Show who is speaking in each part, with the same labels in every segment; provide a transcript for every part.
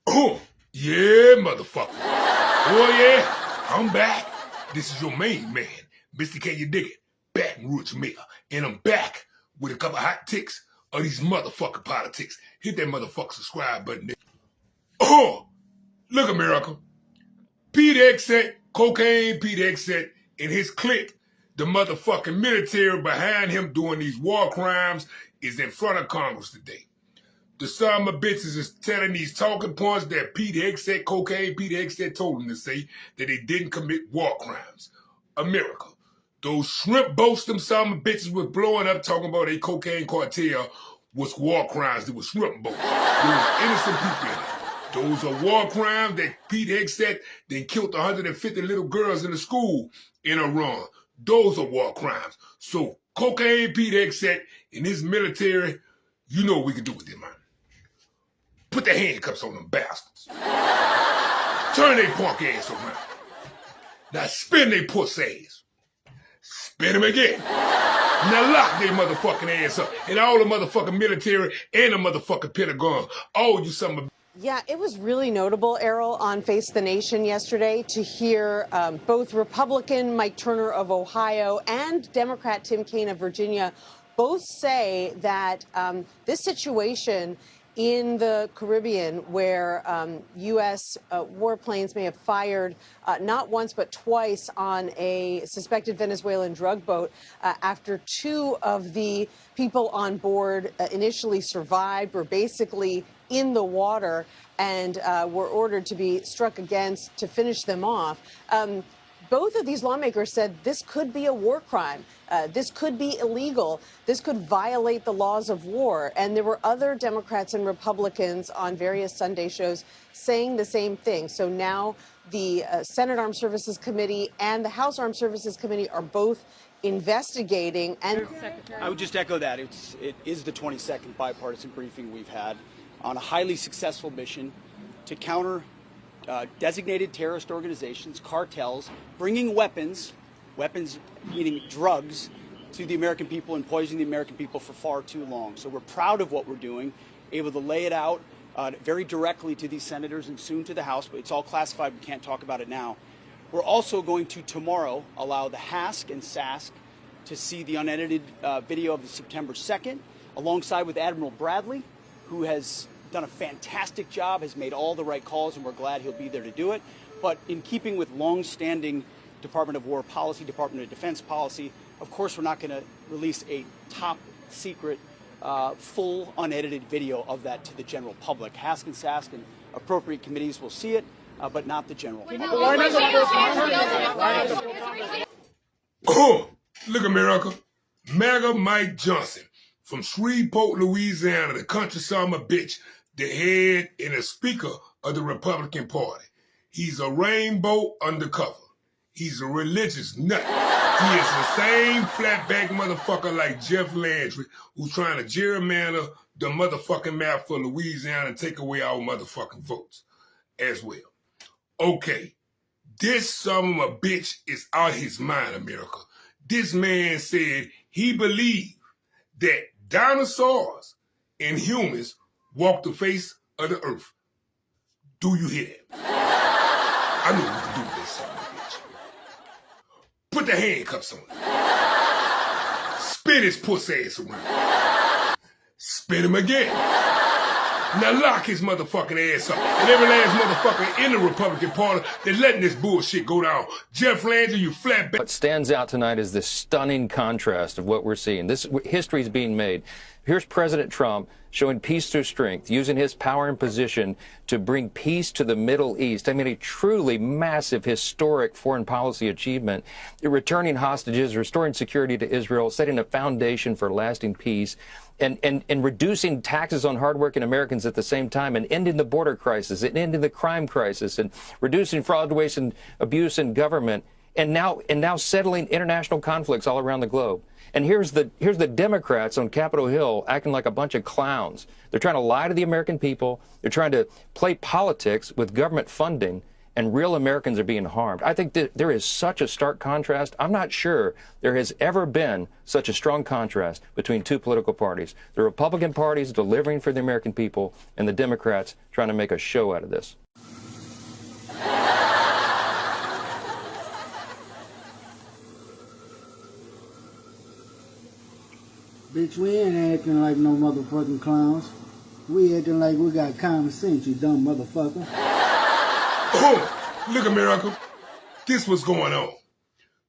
Speaker 1: Oh, yeah, motherfucker. Oh, yeah, I'm back. This is your main man, Mr. Can You Dig It, Baton Rouge Mayor. And I'm back with a couple hot ticks of these motherfucking politics. Hit that motherfucking subscribe button. Oh, look, America. Pete Hegseth, cocaine Pete Hegseth, and his clique, the motherfucking military behind him doing these war crimes, is in front of Congress today. The son of bitches is telling these talking points that Pete Hegseth, cocaine Pete Hegseth, told them to say that they didn't commit war crimes. America. Those shrimp boats them son of bitches was blowing up talking about a cocaine cartel was war crimes. They were shrimp boats. There was innocent people in it. Those are war crimes that Pete Hegseth then killed 150 little girls in the school in Iran. Those are war crimes. So cocaine Pete Hegseth and his military, you know what we can do with them, man. Put the handcuffs on them bastards. Turn they punk ass around. Now spin they puss ass. Spin them again. Now lock they motherfucking ass up. And all the motherfucking military and the motherfucking Pentagon. All you some of.
Speaker 2: Yeah, it was really notable, Errol, on Face the Nation yesterday to hear both Republican Mike Turner of Ohio and Democrat Tim Kaine of Virginia both say that this situation in the Caribbean, where U.S. warplanes may have fired not once but twice on a suspected Venezuelan drug boat after two of the people on board initially survived, were basically in the water and were ordered to be struck against to finish them off. Both of these lawmakers said this could be a war crime. This could be illegal. This could violate the laws of war. And there were other Democrats and Republicans on various Sunday shows saying the same thing. So now the Senate Armed Services Committee and the House Armed Services Committee are both investigating. And
Speaker 3: I would just echo that. It is the 22nd bipartisan briefing we've had on a highly successful mission to counter designated terrorist organizations, cartels, bringing weapons meaning drugs, to the American people and poisoning the American people for far too long. So we're proud of what we're doing, able to lay it out very directly to these senators and soon to the House, but it's all classified. We can't talk about it now. We're also going to tomorrow allow the HASC and SASC to see the unedited video of the September 2nd, alongside with Admiral Bradley, who has done a fantastic job, has made all the right calls, and we're glad he'll be there to do it. But in keeping with long-standing Department of War policy, Department of Defense policy, of course we're not going to release a top-secret, full, unedited video of that to the general public. HASC and SASC and appropriate committees will see it, but not the general public.
Speaker 1: Oh, look, America. MAGA Mike Johnson from Shreveport, Louisiana, the country son of a bitch, the head and the speaker of the Republican Party. He's a rainbow undercover. He's a religious nut. He is the same flatback motherfucker like Jeff Landry, who's trying to gerrymander the motherfucking map for Louisiana and take away our motherfucking votes as well. Okay, this son of a bitch is out his mind, America. This man said he believed that dinosaurs and humans walk the face of the earth. Do you hear that? I know what you can do with this son of a bitch. Put the handcuffs on him. Spin his pussy ass around. Spin him again. Now lock his motherfucking ass up. And every last motherfucker in the Republican Party that's letting this bullshit go down. Jeff Landry, you flatback.
Speaker 4: What stands out tonight is this stunning contrast of what we're seeing. This history is being made. Here's President Trump showing peace through strength, using his power and position to bring peace to the Middle East. I mean, a truly massive, historic foreign policy achievement, returning hostages, restoring security to Israel, setting a foundation for lasting peace, and reducing taxes on hardworking Americans at the same time, and ending the border crisis, and ending the crime crisis, and reducing fraud, waste, and abuse in government, and now settling international conflicts all around the globe. And here's the Democrats on Capitol Hill acting like a bunch of clowns. They're trying to lie to the American people. They're trying to play politics with government funding. and real Americans are being harmed. I think that there is such a stark contrast. I'm not sure there has ever been such a strong contrast between two political parties. The Republican Party is delivering for the American people, and the Democrats trying to make a show out of this.
Speaker 5: Bitch, we ain't acting like no motherfucking clowns. We acting like we got common sense, you dumb motherfucker.
Speaker 1: Oh, look, America. This what's going on.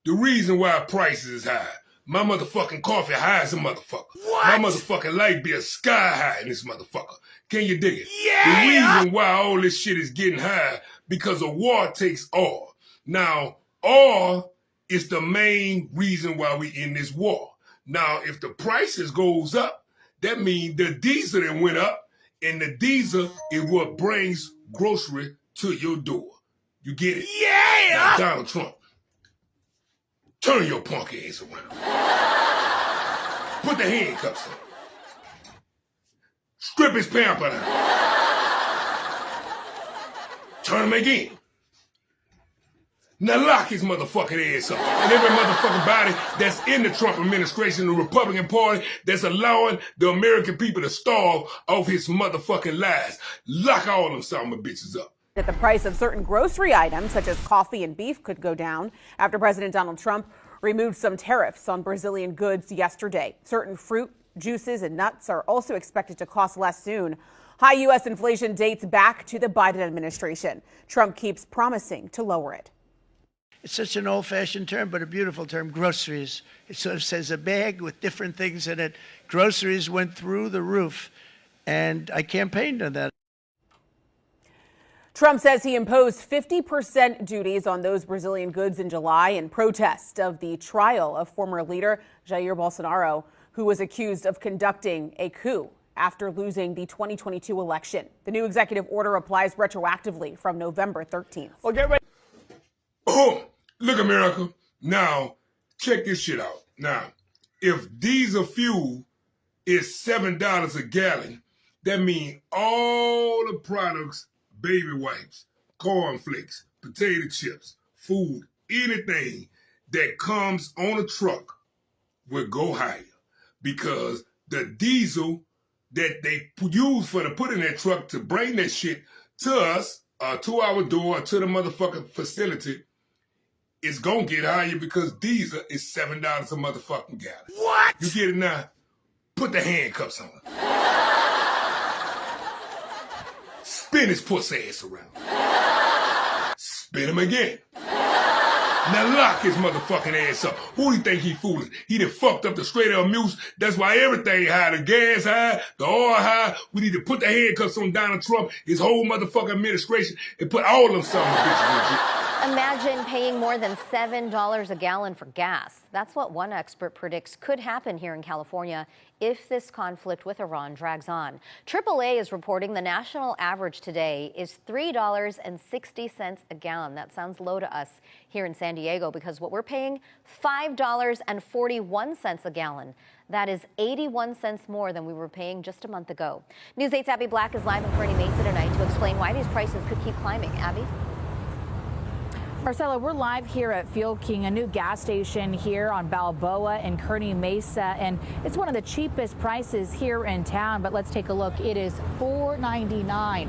Speaker 1: The reason why prices is high. My motherfucking coffee high as a motherfucker. What? My motherfucking light bill sky high in this motherfucker. Can you dig it? Yeah! The reason why all this shit is getting high because a war takes oil. Now, oil is the main reason why we in this war. Now, if the prices goes up, that means the diesel that went up, and the diesel is what brings grocery to your door. You get it? Yeah! Now, Donald Trump, turn your punk ass around. Put the handcuffs on. Strip his pamper down. Turn him again. Now lock his motherfucking ass up. And every motherfucking body that's in the Trump administration, the Republican Party, that's allowing the American people to starve off his motherfucking lies. Lock all them son of bitches up.
Speaker 6: That the price of certain grocery items, such as coffee and beef, could go down after President Donald Trump removed some tariffs on Brazilian goods yesterday. Certain fruit, juices, and nuts are also expected to cost less soon. High U.S. inflation dates back to the Biden administration. Trump keeps promising to lower it.
Speaker 7: It's such an old-fashioned term, but a beautiful term, groceries. It sort of says a bag with different things in it. Groceries went through the roof, and I campaigned on that.
Speaker 6: Trump says he imposed 50% duties on those Brazilian goods in July in protest of the trial of former leader Jair Bolsonaro, who was accused of conducting a coup after losing the 2022 election. The new executive order applies retroactively from November 13th.
Speaker 1: Well, get ready. Oh, look, America. Now, check this shit out. Now, if diesel fuel is $7 a gallon, that means all the products, baby wipes, cornflakes, potato chips, food, anything that comes on a truck will go higher because the diesel that they use for to put in that truck to bring that shit to us, to our door, to the motherfucking facility, is gonna get higher because diesel is $7 a motherfucking gallon. What? You get it now? Put the handcuffs on. Spin his pussy ass around. Spin him again. Now lock his motherfucking ass up. Who do you think he fooling? He done fucked up the Strait of Hormuz. That's why everything high. The gas high, the oil high. We need to put the handcuffs on Donald Trump, his whole motherfucking administration, and put all them son of bitches in jail.
Speaker 8: Imagine paying more than $7 a gallon for gas. That's what one expert predicts could happen here in California if this conflict with Iran drags on. AAA is reporting the national average today is $3.60 a gallon. That sounds low to us here in San Diego because what we're paying, $5.41 a gallon. That is 81 cents more than we were paying just a month ago. News 8's Abby Black is live in Kearny Mesa tonight to explain why these prices could keep climbing. Abby?
Speaker 9: Marcella, we're live here at Fuel King, a new gas station here on Balboa in Kearny Mesa, and it's one of the cheapest prices here in town. But let's take a look. It is $4.99.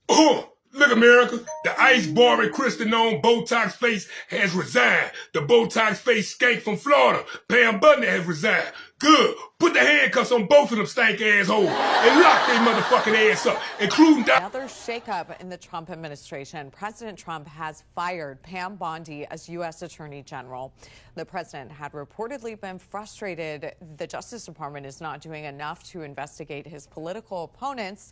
Speaker 1: Oh, look, America. The ice Barbie Christian-known Botox face has resigned. The Botox face skank from Florida, Pam Bundy, has resigned. Good. Put the handcuffs on both of them stank assholes and lock their motherfucking ass up, including
Speaker 10: Another shakeup in the Trump administration. President Trump has fired Pam Bondi as U.S. Attorney General. The president had reportedly been frustrated the Justice Department is not doing enough to investigate his political opponents.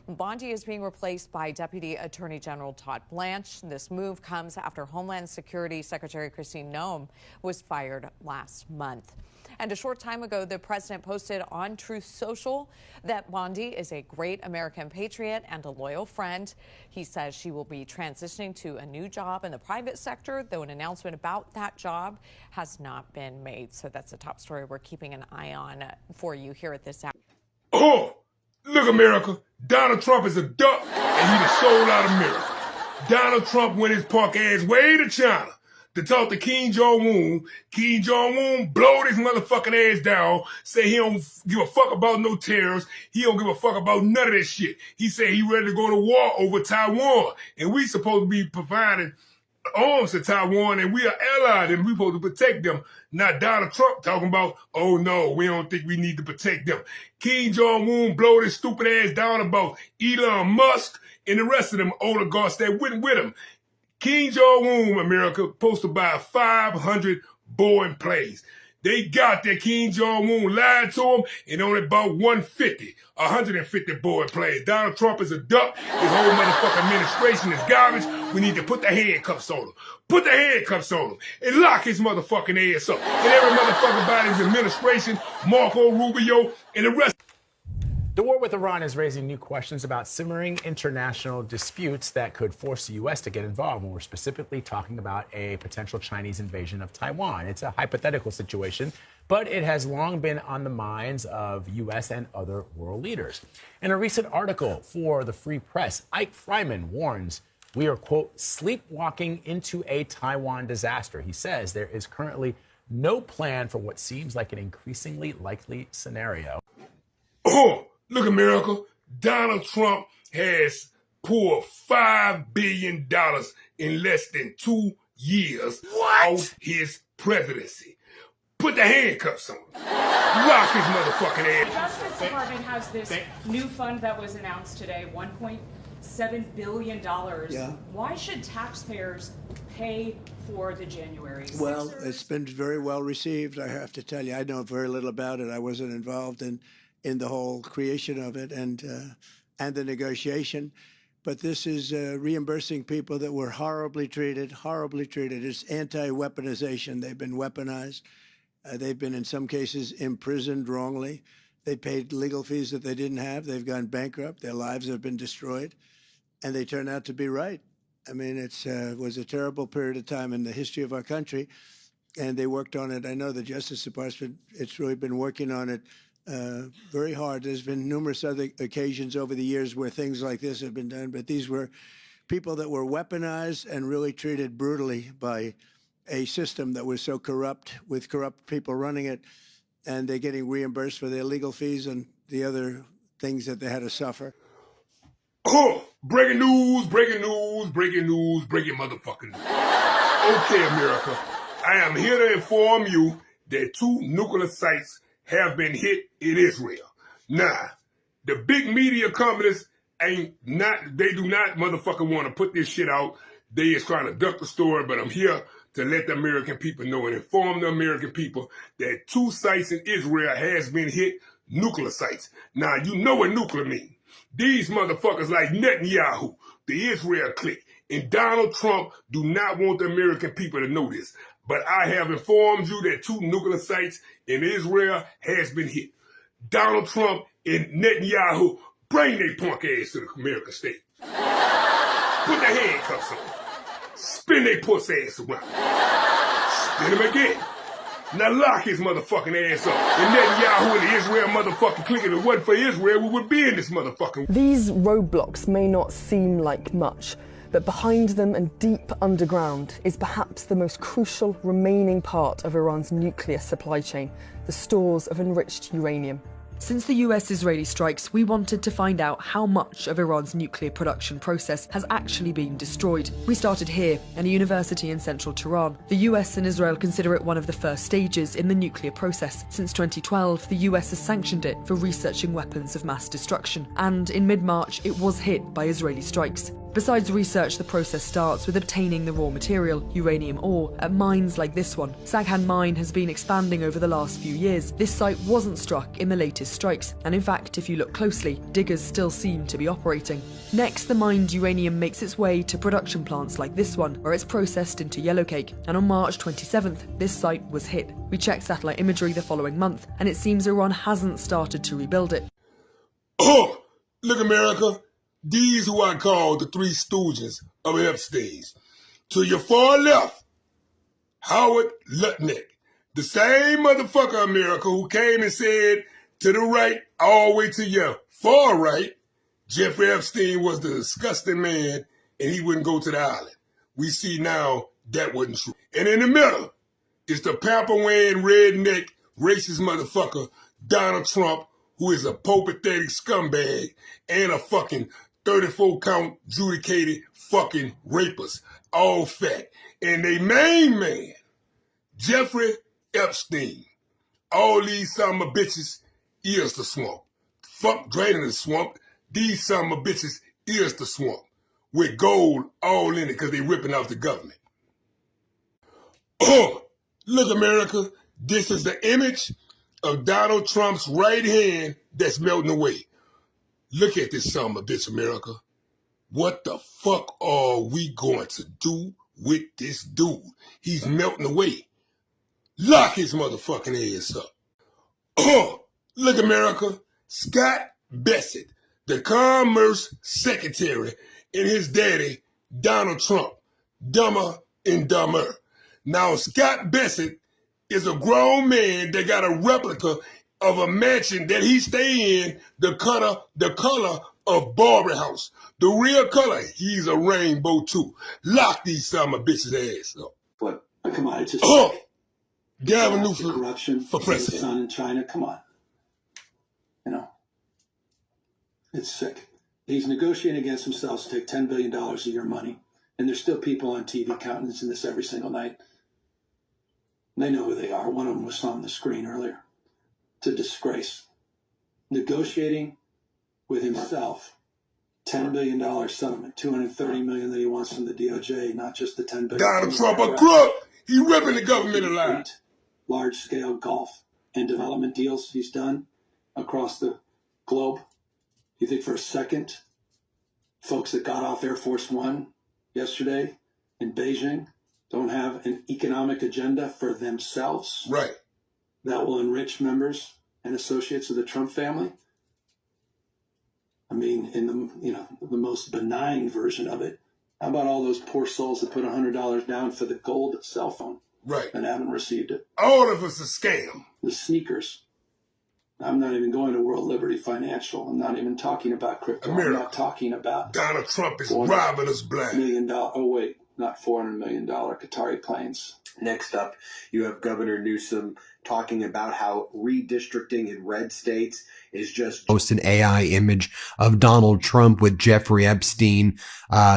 Speaker 10: Bondi is being replaced by Deputy Attorney General Todd Blanche. This move comes after Homeland Security Secretary Kristi Noem was fired last month. And a short time ago, the president posted on Truth Social that Bondi is a great American patriot and a loyal friend. He says she will be transitioning to a new job in the private sector, though an announcement about that job has not been made. So that's a top story we're keeping an eye on for you here at this hour.
Speaker 1: Oh, look, America. Donald Trump is a duck, and he done sold out America. Donald Trump went his punk ass way to China to talk to Kim Jong-un. Kim Jong-un blowed his motherfucking ass down, say he don't give a fuck about no terrorists. He don't give a fuck about none of that shit. He said he ready to go to war over Taiwan. And we supposed to be providing arms to Taiwan, and we are allied, and we supposed to protect them. Not Donald Trump talking about, oh no, we don't think we need to protect them. Kim Jong-un blowed his stupid ass down about Elon Musk and the rest of them oligarchs that went with him. Kim Jong-un, America, supposed to buy 500 Boeing planes. They got that. Kim Jong-un lied to them and only bought 150 Boeing planes. Donald Trump is a duck. His whole motherfucking administration is garbage. We need to put the handcuffs on him. Put the handcuffs on him and lock his motherfucking ass up. And every motherfucker by his administration, Marco Rubio, and the rest.
Speaker 11: The war with Iran is raising new questions about simmering international disputes that could force the U.S. to get involved. And we're specifically talking about a potential Chinese invasion of Taiwan. It's a hypothetical situation, but it has long been on the minds of U.S. and other world leaders. In a recent article for the Free Press, Ike Fryman warns we are, quote, sleepwalking into a Taiwan disaster. He says there is currently no plan for what seems like an increasingly likely scenario.
Speaker 1: Oh! Look, America, Donald Trump has poured $5 billion in less than 2 years off his presidency. Put the handcuffs on him. Lock his motherfucking ass.
Speaker 12: The Justice Department has this new fund that was announced today, $1.7 billion.
Speaker 7: Yeah.
Speaker 12: Why should taxpayers pay for the January 6th?
Speaker 7: Well, it's been very well received, I have to tell you. I know very little about it. I wasn't involved in the whole creation of it and the negotiation. But this is reimbursing people that were horribly treated. It's anti-weaponization. They've been weaponized. They've been, in some cases, imprisoned wrongly. They paid legal fees that they didn't have. They've gone bankrupt. Their lives have been destroyed. And they turn out to be right. I mean, it was a terrible period of time in the history of our country. And they worked on it. I know the Justice Department, it's really been working on it very hard. There's been numerous other occasions over the years where things like this have been done, but these were people that were weaponized and really treated brutally by a system that was so corrupt, with corrupt people running it, and they're getting reimbursed for their legal fees and the other things that they had to suffer.
Speaker 1: Oh, breaking news, breaking motherfucking news. Okay, America, I am here to inform you that 2 nuclear sites have been hit in Israel. Now, the big media companies they do not motherfucking want to put this shit out. They is trying to duck the story, but I'm here to let the American people know and inform the American people that 2 sites in Israel has been hit, nuclear sites. Now, you know what nuclear means. These motherfuckers like Netanyahu, the Israel clique, and Donald Trump do not want the American people to know this. But I have informed you that 2 nuclear sites in Israel has been hit. Donald Trump and Netanyahu, bring their punk ass to the American state. Put the handcuffs on them. Spin their pussy ass around. Spin him again. Now lock his motherfucking ass up. And Netanyahu and the Israel motherfucking clique, if it wasn't for Israel, we would be in this motherfucking...
Speaker 13: These roadblocks may not seem like much, but behind them and deep underground is perhaps the most crucial remaining part of Iran's nuclear supply chain, the stores of enriched uranium. Since the US-Israeli strikes, we wanted to find out how much of Iran's nuclear production process has actually been destroyed. We started here, at a university in central Tehran. The US and Israel consider it one of the first stages in the nuclear process. Since 2012, the US has sanctioned it for researching weapons of mass destruction. And in mid-March, it was hit by Israeli strikes. Besides research, the process starts with obtaining the raw material, uranium ore, at mines like this one. Saghan Mine has been expanding over the last few years. This site wasn't struck in the latest strikes, and in fact, if you look closely, diggers still seem to be operating. Next, the mined uranium makes its way to production plants like this one, where it's processed into yellowcake, and on March 27th, this site was hit. We checked satellite imagery the following month, and it seems Iran hasn't started to rebuild it.
Speaker 1: Oh, look, America. These who I call the 3 stooges of Epstein's. To your far left, Howard Lutnick, the same motherfucker, America, who came and said to the right, all the way to your far right, Jeffrey Epstein was the disgusting man and he wouldn't go to the island. We see now that wasn't true. And in the middle is the pamper-wearing, redneck, racist motherfucker, Donald Trump, who is a pope-pathetic scumbag and a fucking 34-count adjudicated fucking rapist. All fat. And they main man, Jeffrey Epstein. All these son of bitches is the swamp. Fuck draining the swamp. These son of bitches is the swamp. With gold all in it because they ripping off the government. Oh, look, America. This is the image of Donald Trump's right hand that's melting away. Look at this son of a bitch, America. What the fuck are we going to do with this dude? He's melting away. Lock his motherfucking ass up. Oh, look, America. Scott Bessent, the Commerce Secretary, and his daddy, Donald Trump. Dumber and dumber. Now, Scott Bessent is a grown man that got a replica of a mansion that he stay in, the color of Barbie House. The real color, he's a rainbow too. Lock these son of a bitch's ass up.
Speaker 14: But come on, it's just
Speaker 1: Gavin Newsom
Speaker 14: corruption
Speaker 1: for president.
Speaker 14: Son in China, come on. You know, it's sick. He's negotiating against himself to take $10 billion of your money, and there's still people on TV countenancing this every single night. They know who they are. One of them was on the screen earlier. It's a disgrace. Negotiating with himself, $10 billion settlement, $230 million that he wants from the DOJ, not just the $10 billion.
Speaker 1: Donald Trump a crook. He ripping the government alive.
Speaker 14: Large-scale golf and development deals he's done across the globe. You think for a second, folks that got off Air Force One yesterday in Beijing don't have an economic agenda for themselves?
Speaker 1: Right.
Speaker 14: That will enrich members and associates of the Trump family? I mean, in the most benign version of it, how about all those poor souls that put $100 down for the gold cell phone?
Speaker 1: Right.
Speaker 14: And haven't received it?
Speaker 1: All of us a scam.
Speaker 14: The sneakers. I'm not even going to World Liberty Financial. I'm not even talking about crypto.
Speaker 1: America.
Speaker 14: I'm not talking about
Speaker 1: Donald Trump is robbing us blind.
Speaker 14: $1 million. Oh, wait, not $400 million Qatari planes.
Speaker 15: Next up, you have Governor Newsom talking about how redistricting in red states is just
Speaker 16: an AI image of Donald Trump with Jeffrey Epstein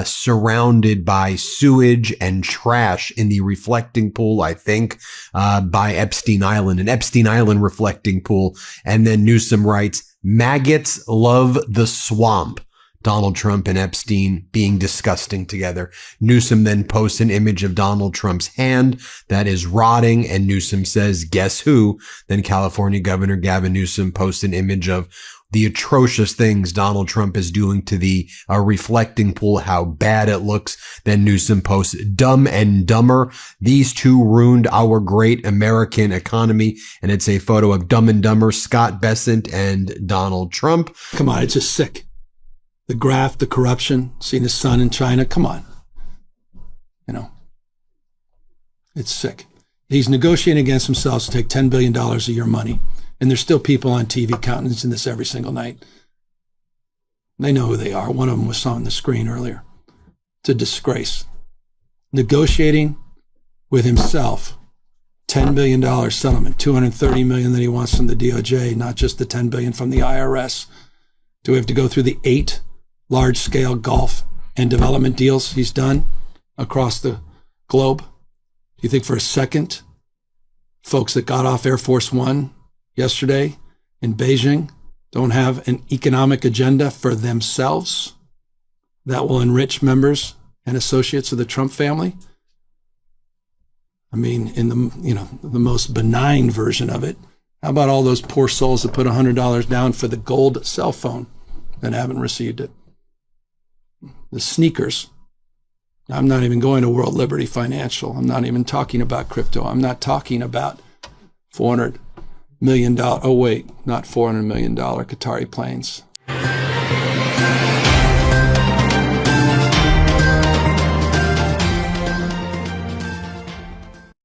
Speaker 16: surrounded by sewage and trash in the reflecting pool, I think, by Epstein Island, an Epstein Island reflecting pool. And then Newsom writes, maggots love the swamp. Donald Trump and Epstein being disgusting together. Newsom then posts an image of Donald Trump's hand that is rotting, and Newsom says, guess who? Then California Governor Gavin Newsom posts an image of the atrocious things Donald Trump is doing to the reflecting pool, how bad it looks. Then Newsom posts Dumb and Dumber. These two ruined our great American economy. And it's a photo of Dumb and Dumber, Scott Bessent, and Donald Trump.
Speaker 14: Come on, it's just sick. The graft, the corruption, seeing his son in China. Come on. You know, it's sick. He's negotiating against himself to take $10 billion of your money. And there's still people on TV countenancing this every single night. They know who they are. One of them was on the screen earlier. It's a disgrace. Negotiating with himself, $10 billion settlement, $230 million that he wants from the DOJ, not just the $10 billion from the IRS. Do we have to go through the 8 large-scale golf and development deals he's done across the globe? Do you think for a second folks that got off Air Force One yesterday in Beijing don't have an economic agenda for themselves that will enrich members and associates of the Trump family? I mean, in the most benign version of it, how about all those poor souls that put $100 down for the gold cell phone and haven't received it? The sneakers. I'm not even going to World Liberty Financial. I'm not even talking about crypto. I'm not talking about $400 million. Oh, wait, not $400 million Qatari planes.